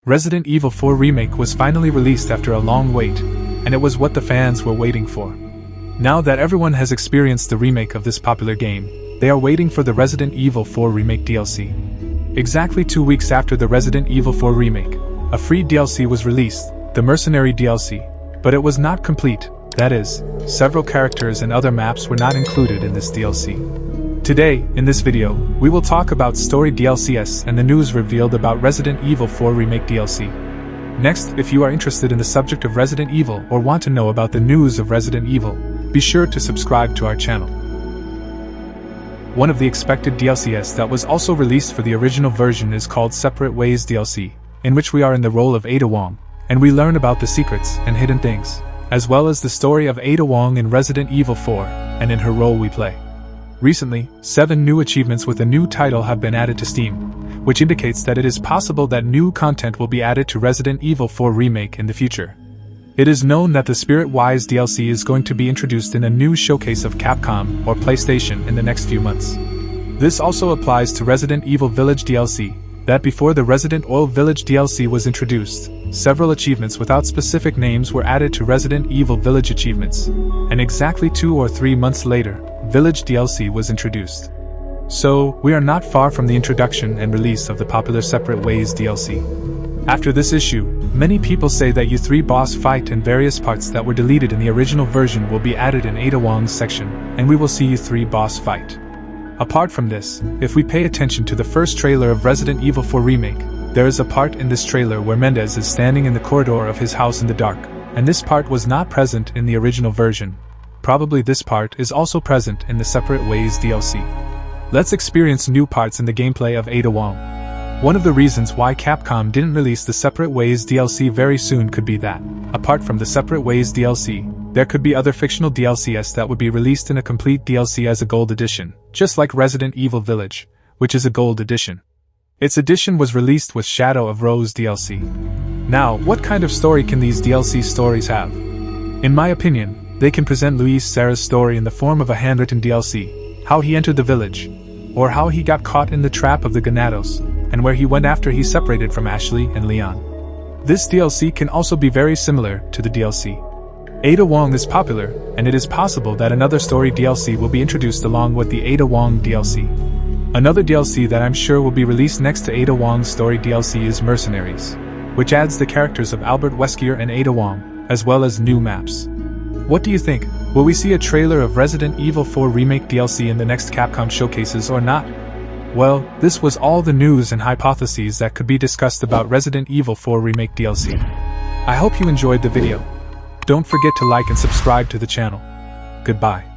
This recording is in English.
Resident Evil 4 Remake was finally released after a long wait, and it was what the fans were waiting for. Now that everyone has experienced the remake of this popular game, they are waiting for the Resident Evil 4 Remake DLC. Exactly 2 weeks after the Resident Evil 4 Remake, a free DLC was released, the Mercenary DLC, but it was not complete, that is, several characters and other maps were not included in this DLC. Today, in this video, we will talk about Story DLCs and the news revealed about Resident Evil 4 Remake DLC. Next, if you are interested in the subject of Resident Evil or want to know about the news of Resident Evil, be sure to subscribe to our channel. One of the expected DLCs that was also released for the original version is called Separate Ways DLC, in which we are in the role of Ada Wong, and we learn about the secrets and hidden things, as well as the story of Ada Wong in Resident Evil 4, and in her role we play. Recently, 7 new achievements with a new title have been added to Steam, which indicates that it is possible that new content will be added to Resident Evil 4 Remake in the future. It is known that the Spirit-Wise DLC is going to be introduced in a new showcase of Capcom or PlayStation in the next few months. This also applies to Resident Evil Village DLC, that before the Resident Evil Village DLC was introduced, several achievements without specific names were added to Resident Evil Village achievements, and exactly 2 or 3 months later, Village DLC was introduced. So, we are not far from the introduction and release of the popular Separate Ways DLC. After this issue, many people say that U3 boss fight and various parts that were deleted in the original version will be added in Ada Wong's section, and we will see U3 boss fight. Apart from this, if we pay attention to the first trailer of Resident Evil 4 Remake, there is a part in this trailer where Mendez is standing in the corridor of his house in the dark, and this part was not present in the original version. Probably this part is also present in the Separate Ways DLC. Let's experience new parts in the gameplay of Ada Wong. One of the reasons why Capcom didn't release the Separate Ways DLC very soon could be that, apart from the Separate Ways DLC, there could be other fictional DLCs that would be released in a complete DLC as a gold edition, just like Resident Evil Village, which is a gold edition. Its edition was released with Shadow of Rose DLC. Now, what kind of story can these DLC stories have? In my opinion, they can present Luis Serra's story in the form of a handwritten DLC, how he entered the village, or how he got caught in the trap of the Ganados, and where he went after he separated from Ashley and Leon. This DLC can also be very similar to the DLC. Ada Wong is popular, and it is possible that another story DLC will be introduced along with the Ada Wong DLC. Another DLC that I'm sure will be released next to Ada Wong's story DLC is Mercenaries, which adds the characters of Albert Wesker and Ada Wong, as well as new maps. What do you think? Will we see a trailer of Resident Evil 4 Remake DLC in the next Capcom showcases or not? Well, this was all the news and hypotheses that could be discussed about Resident Evil 4 Remake DLC. I hope you enjoyed the video. Don't forget to like and subscribe to the channel. Goodbye.